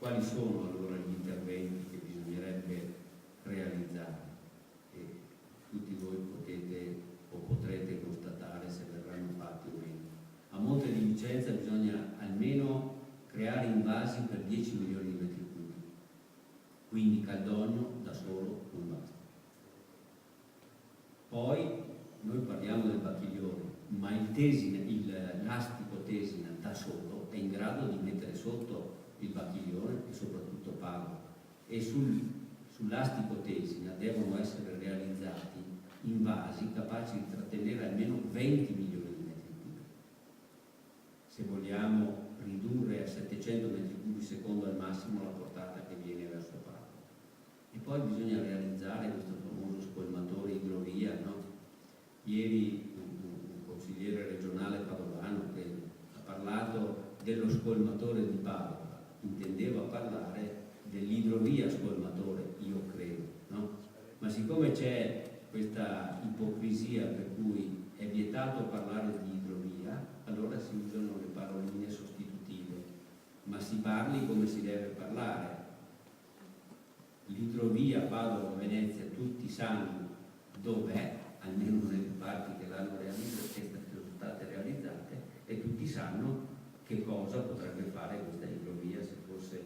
quali sono allora gli interventi che bisognerebbe realizzare? E tutti voi potete o potrete constatare se verranno fatti o meno. A Monte di Vicenza bisogna almeno creare invasi per 10 milioni di metri cubi, quindi Caldogno da solo non basta. Poi noi parliamo del Bacchiglione, ma l'astico Tesina da solo è in grado di mettere sotto il Bacchiglione e soprattutto Padova. E sull'astico Tesina devono essere realizzati invasi capaci di trattenere almeno 20 milioni di metri cubi. Se vogliamo ridurre a 700 metri cubi secondo al massimo la portata che viene verso Padova. E poi bisogna realizzare questo famoso scolmatore idrovia, no? Ieri un consigliere regionale padovano che ha parlato dello scolmatore di Padova, intendeva parlare dell'idrovia scolmatore, io credo, no? Ma siccome c'è questa ipocrisia per cui è vietato parlare di idrovia, allora si usano le paroline sostitutive, ma si parli come si deve parlare. L'idrovia Padova-Venezia tutti sanno dov'è, almeno nelle parti che l'hanno realizzata, che sono state realizzate, e tutti sanno che cosa potrebbe fare questa idrovia se fosse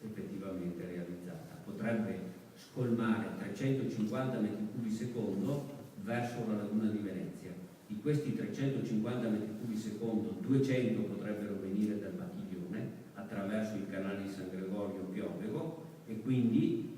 effettivamente realizzata. Potrebbe scolmare 350 metri cubi secondo verso la laguna di Venezia. Di questi 350 metri cubi secondo, 200 potrebbero venire dal Bacchiglione attraverso il canale di San Gregorio Piovego, e quindi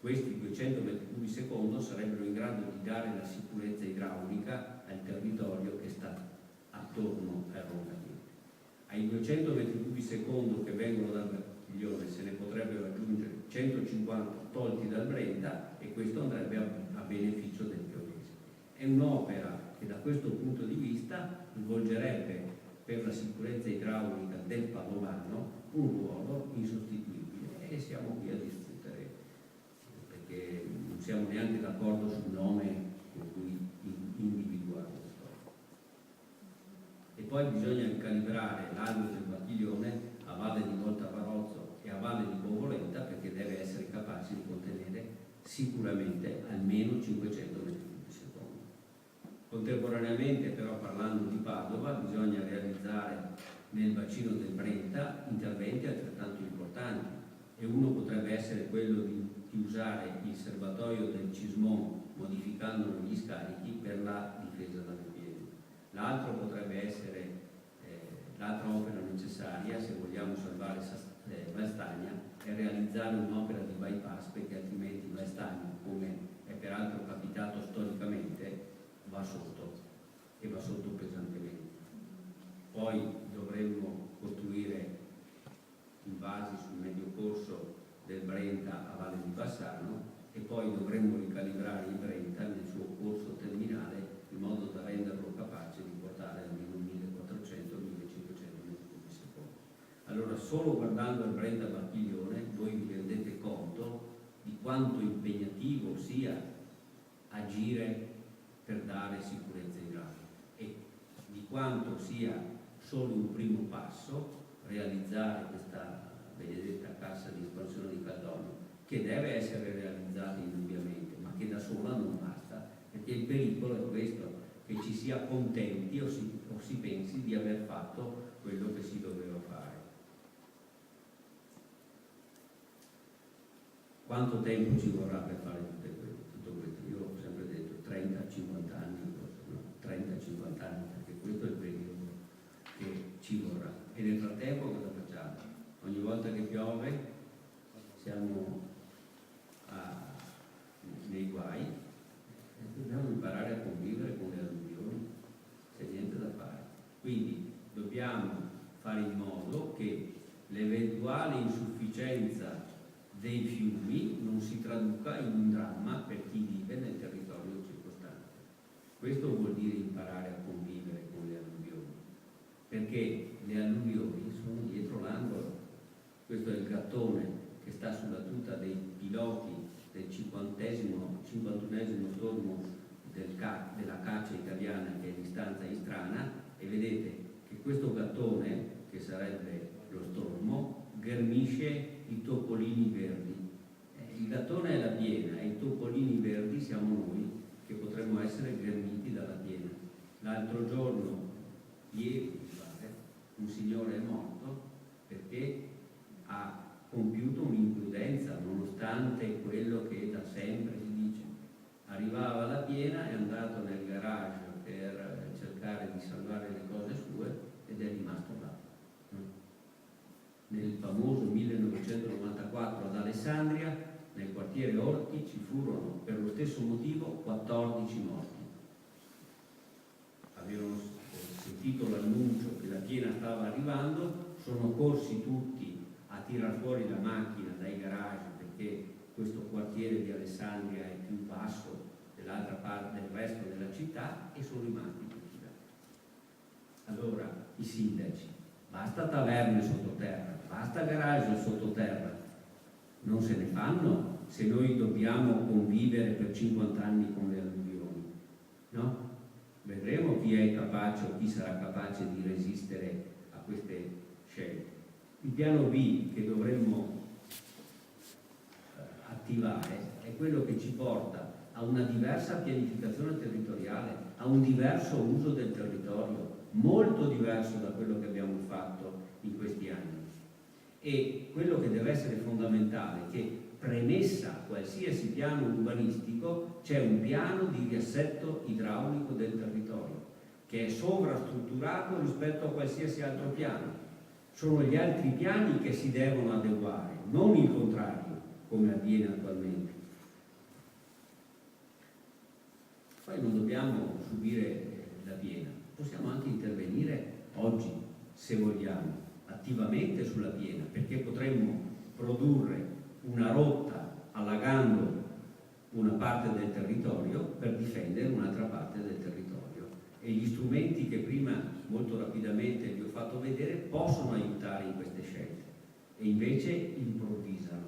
questi 200 metri cubi secondo sarebbero in grado di dare la sicurezza idraulica al territorio che sta attorno a Roma. Ai 200 metri cubi secondo che vengono dal Bacchiglione se ne potrebbero aggiungere 150 tolti dal Brenta, e questo andrebbe a beneficio del Pionese. È un'opera che da questo punto di vista svolgerebbe per la sicurezza idraulica del Padovano un ruolo insostituibile, e siamo qui a discutere perché non siamo neanche d'accordo sul nome con cui individuare questo. E poi bisogna calibrare l'alveo del Bacchiglione a valle di Voltavarozzo e a valle di Bovolenta, perché deve essere capace di contenere sicuramente almeno 500 metri cubi secondo. Contemporaneamente, però, parlando di Padova, bisogna realizzare nel bacino del Brenta interventi altrettanto importanti, e uno potrebbe essere quello di usare il serbatoio del Cismon, modificando gli scarichi per la difesa dalle piene. L'altro potrebbe essere l'altra opera necessaria, se vogliamo salvare Valstagna, è realizzare un'opera di bypass, perché altrimenti Valstagna, come è peraltro capitato storicamente, va sotto, e va sotto pesantemente. Poi dovremmo costruire invasi sul medio corso del Brenta a Valle di Bassano, e poi dovremmo ricalibrare il Brenta nel suo corso terminale in modo da renderlo capace di portare almeno 1400-1500 metri cubi secondo. Allora, solo guardando il Brenta Bacchiglione voi vi rendete conto di quanto impegnativo sia agire per dare sicurezza idraulica, e di quanto sia solo un primo passo realizzare questa benedetta cassa di espansione di Caldogno, che deve essere realizzata indubbiamente, ma che da sola non basta, perché il pericolo è questo, che ci si accontenti o si pensi di aver fatto quello che si doveva fare. Quanto tempo ci vorrà per fare tutto questo? Io ho sempre detto 30-50 anni, no? 30-50 anni, perché questo è il periodo che ci vorrà. E nel frattempo cosa facciamo? Ogni volta che piove siamo nei guai, e dobbiamo imparare a convivere con le alluvioni, c'è niente da fare. Quindi dobbiamo fare in modo che l'eventuale insufficienza dei fiumi non si traduca in un dramma per chi vive nel territorio circostante. Questo vuol dire imparare a convivere con le alluvioni, perché le alluvioni sono dietro l'angolo. Questo è il gattone che sta sulla tuta dei piloti del 51esimo stormo della caccia italiana, che è di stanza Istrana, e vedete che questo gattone, che sarebbe lo stormo, ghermisce i topolini verdi. Il gattone è la piena e i topolini verdi siamo noi che potremmo essere ghermiti dalla piena. L'altro giorno, ieri, mi pare, un signore è morto perché ha compiuto un'imprudenza, nonostante quello che da sempre si dice. Arrivava alla piena, è andato nel garage per cercare di salvare le cose sue ed è rimasto là. Nel famoso 1994 ad Alessandria, nel quartiere Orti, ci furono per lo stesso motivo 14 morti. Avevano sentito l'annuncio che la piena stava arrivando, sono corsi tutti a tirar fuori la macchina dai garage perché questo quartiere di Alessandria è più basso dell'altra parte del resto della città e sono rimasti tutti là. Allora i sindaci, basta taverne sottoterra, basta garage sottoterra, non se ne fanno se noi dobbiamo convivere per 50 anni con le alluvioni, no? Vedremo chi è capace o chi sarà capace di resistere a queste scelte. Il piano B che dovremmo attivare è quello che ci porta a una diversa pianificazione territoriale, a un diverso uso del territorio, molto diverso da quello che abbiamo fatto in questi anni. E quello che deve essere fondamentale è che premessa qualsiasi piano urbanistico c'è un piano di riassetto idraulico del territorio che è sovrastrutturato rispetto a qualsiasi altro piano. Sono gli altri piani che si devono adeguare, non il contrario, come avviene attualmente. Poi non dobbiamo subire la piena, possiamo anche intervenire oggi, se vogliamo, attivamente sulla piena, perché potremmo produrre una rotta allagando una parte del territorio per difendere un'altra parte del territorio. E gli strumenti che prima molto rapidamente vi ho fatto vedere possono aiutare in queste scelte e invece improvvisano.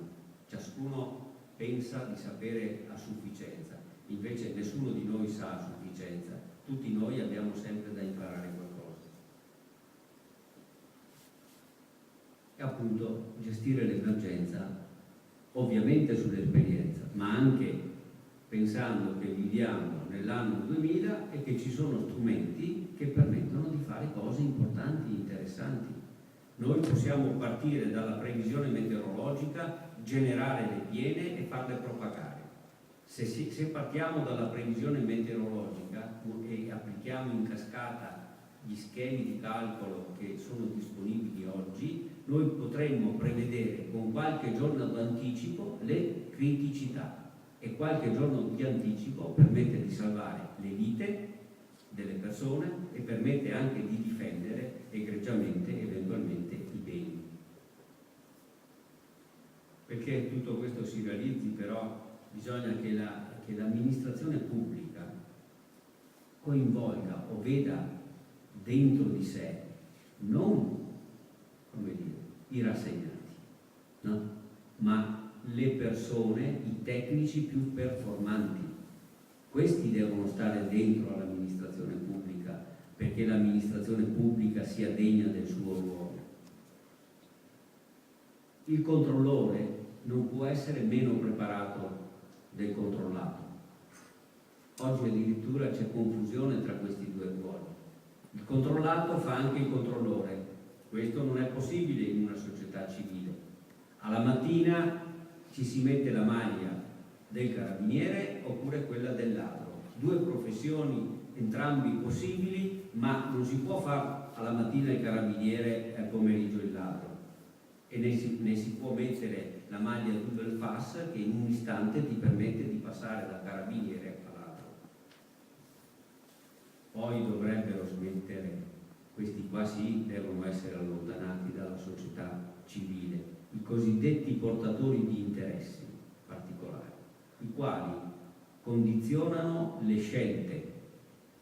Ciascuno pensa di sapere a sufficienza, invece nessuno di noi sa a sufficienza, tutti noi abbiamo sempre da imparare qualcosa. E appunto gestire l'emergenza ovviamente sull'esperienza, ma anche pensando che viviamo nell'anno 2000 e che ci sono strumenti che permettono di fare cose importanti e interessanti. Noi possiamo partire dalla previsione meteorologica, generare le piene e farle propagare. Se partiamo dalla previsione meteorologica e applichiamo in cascata gli schemi di calcolo che sono disponibili oggi, noi potremmo prevedere con qualche giorno d'anticipo le criticità e qualche giorno di anticipo permette di salvare le vite delle persone e permette anche di difendere egregiamente eventualmente i beni. Perché tutto questo si realizzi però bisogna che l'amministrazione pubblica coinvolga o veda dentro di sé non, come dire, i rassegnati, no? Ma le persone, i tecnici più performanti. Questi devono stare dentro all'amministrazione pubblica perché l'amministrazione pubblica sia degna del suo ruolo. Il controllore non può essere meno preparato del controllato. Oggi addirittura c'è confusione tra questi due ruoli. Il controllato fa anche il controllore. Questo non è possibile in una società civile. Alla mattina ci si mette la maglia del carabiniere oppure quella del ladro. Due professioni entrambi possibili, ma non si può fare alla mattina il carabiniere e al pomeriggio il ladro. E ne si può mettere la maglia double pass che in un istante ti permette di passare da carabiniere a ladro. Poi dovrebbero smettere, questi qua sì, devono essere allontanati dalla società civile, i cosiddetti portatori di interessi particolari, i quali condizionano le scelte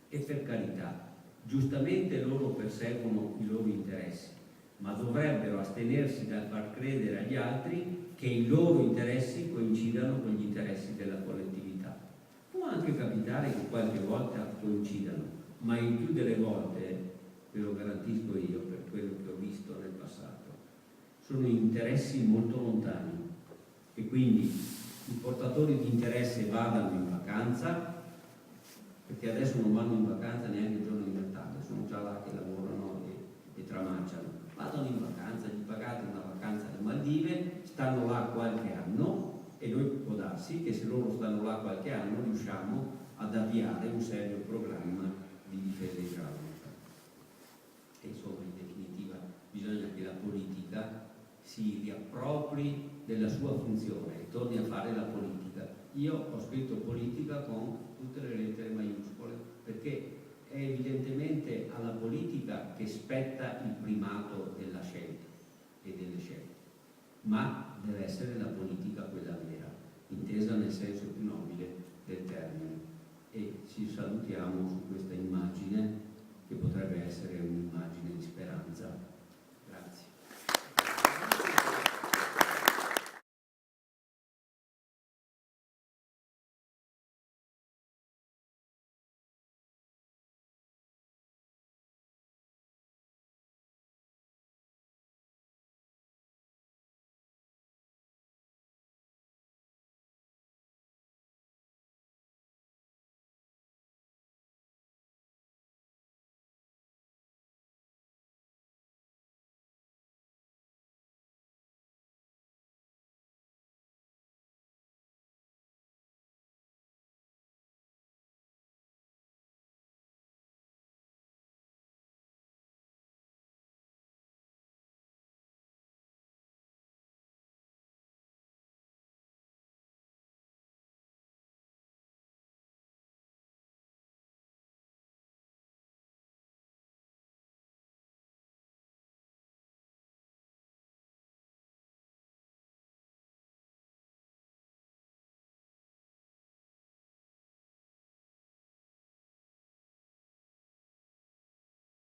e per carità, giustamente loro perseguono i loro interessi, ma dovrebbero astenersi dal far credere agli altri che i loro interessi coincidano con gli interessi della collettività. Può anche capitare che qualche volta coincidano, ma il più delle volte, ve lo garantisco io per quello che ho visto nel passato, sono interessi molto lontani e quindi i portatori di interesse vadano in vacanza, perché adesso non vanno in vacanza neanche il giorno di Natale, sono già là che lavorano e tramacciano, vadano in vacanza, gli pagate una vacanza alle Maldive, stanno là qualche anno e noi può darsi che se loro stanno là qualche anno riusciamo ad avviare un serio programma di difesa idraulica. E insomma, in definitiva, bisogna che la politica si riappropri della sua funzione e torni a fare la politica. Io ho scritto politica con tutte le lettere maiuscole perché è evidentemente alla politica che spetta il primato della scelta e delle scelte, ma deve essere la politica quella vera, intesa nel senso più nobile del termine. E ci salutiamo su questa immagine che potrebbe